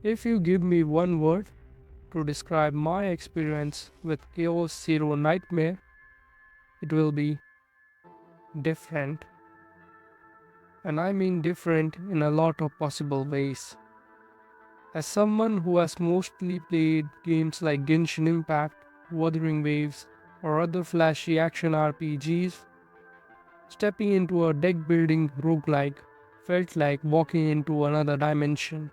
If you give me one word to describe my experience with Chaos Zero Nightmare, it will be different. And I mean different in a lot of possible ways. As someone who has mostly played games like Genshin Impact, Wuthering Waves, or other flashy action RPGs, stepping into a deck building roguelike felt like walking into another dimension,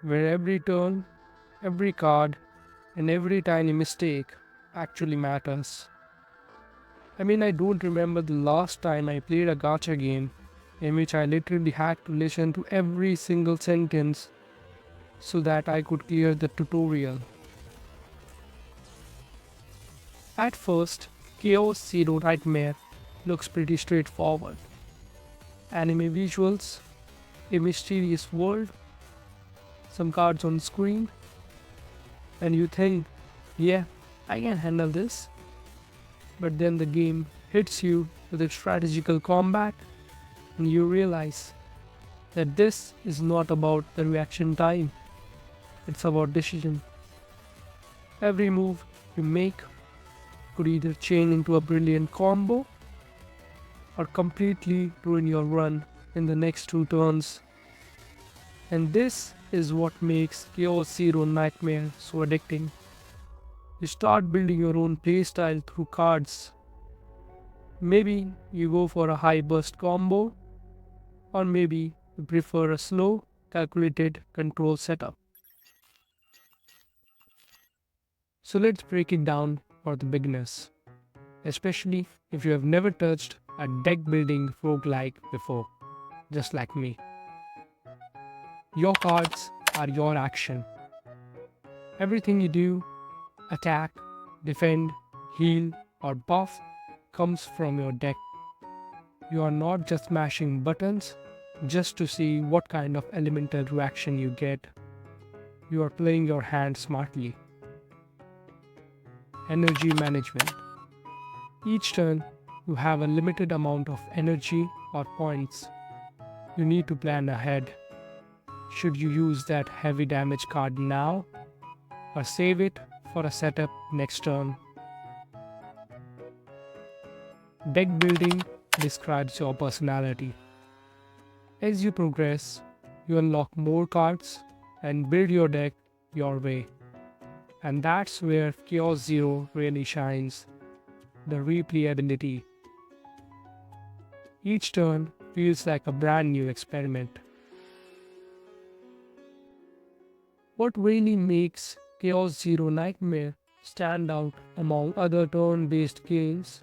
where every turn, every card, and every tiny mistake actually matters. I mean, I don't remember the last time I played a gacha game in which I literally had to listen to every single sentence so that I could clear the tutorial. At first, Chaos Zero Nightmare looks pretty straightforward. Anime visuals, a mysterious world, some cards on screen, and you think, yeah, I can handle this. But then the game hits you with its strategical combat, and you realize that this is not about the reaction time, it's about decision. Every move you make could either chain into a brilliant combo or completely ruin your run in the next two turns. And this is what makes Chaos Zero Nightmare so addicting. You start building your own playstyle through cards. Maybe you go for a high burst combo, or maybe you prefer a slow, calculated control setup. So let's break it down for the beginners, especially if you have never touched a deck building roguelike before, just like me. Your cards are your action. Everything you do, attack, defend, heal, or buff, comes from your deck. You are not just mashing buttons just to see what kind of elemental reaction you get. You are playing your hand smartly. Energy management. Each turn, you have a limited amount of energy or points. You need to plan ahead. Should you use that heavy damage card now, or save it for a setup next turn? Deck building describes your personality. As you progress, you unlock more cards and build your deck your way. And that's where Chaos Zero really shines, the replayability. Each turn feels like a brand new experiment. What really makes Chaos Zero Nightmare stand out among other turn based games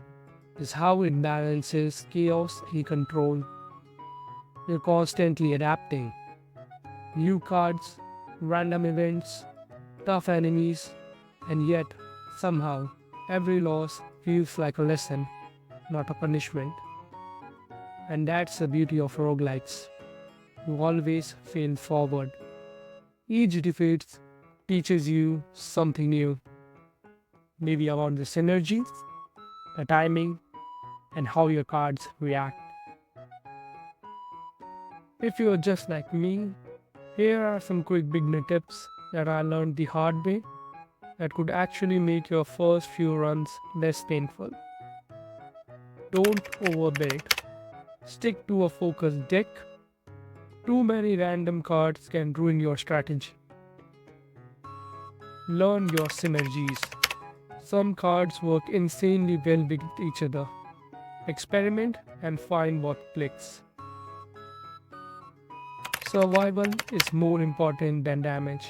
is how it balances chaos and control. You're constantly adapting. New cards, random events, tough enemies, and yet, somehow, every loss feels like a lesson, not a punishment. And that's the beauty of roguelikes. You always fail forward. Each defeat teaches you something new, maybe about the synergy, the timing, and how your cards react. If you are just like me, here are some quick beginner tips that I learned the hard way that could actually make your first few runs less painful. Don't overbuild. Stick to a focused deck. Too many random cards can ruin your strategy. Learn your synergies. Some cards work insanely well with each other. Experiment and find what clicks. Survival is more important than damage.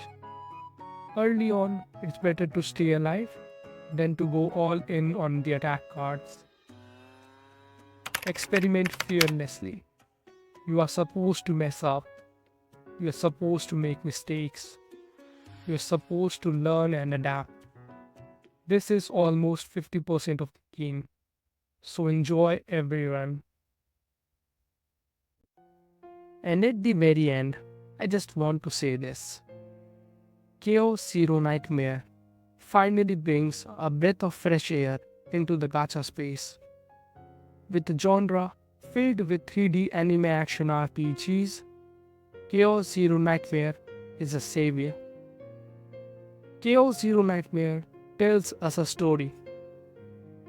Early on, it's better to stay alive than to go all in on the attack cards. Experiment fearlessly. You are supposed to mess up. You are supposed to make mistakes. You are supposed to learn and adapt. This is almost 50% of the game, so enjoy every run. And at the very end, I just want to say this. Chaos Zero Nightmare finally brings a breath of fresh air into the gacha space. With the genre filled with 3D anime action RPGs, Chaos Zero Nightmare is a savior. Chaos Zero Nightmare tells us a story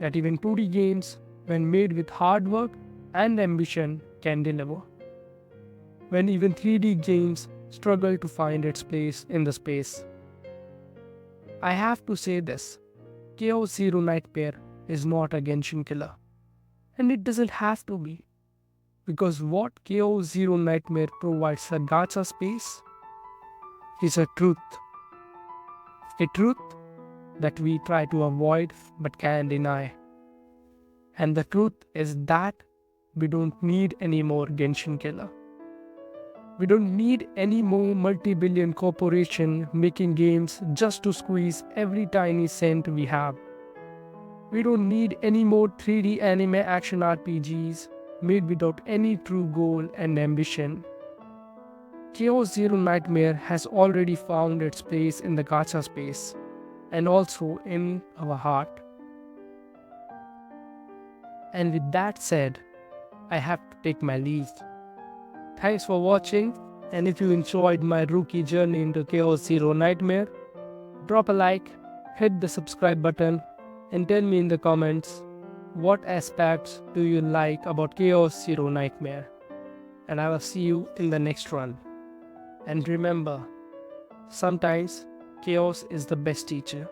that even 2D games, when made with hard work and ambition, can deliver. When even 3D games struggle to find its place in the space. I have to say this, Chaos Zero Nightmare is not a Genshin killer. And it doesn't have to be. Because what Chaos Zero Nightmare provides a gacha space is a truth. A truth that we try to avoid but can deny. And the truth is that we don't need any more Genshin killer. We don't need any more multi-billion corporation making games just to squeeze every tiny cent we have. We don't need any more 3D anime action RPGs made without any true goal and ambition. Chaos Zero Nightmare has already found its place in the gacha space and also in our heart. And with that said, I have to take my leave. Thanks for watching, and if you enjoyed my rookie journey into Chaos Zero Nightmare, drop a like, hit the subscribe button, and tell me in the comments what aspects do you like about Chaos Zero Nightmare. And I will see you in the next run. And remember, sometimes chaos is the best teacher.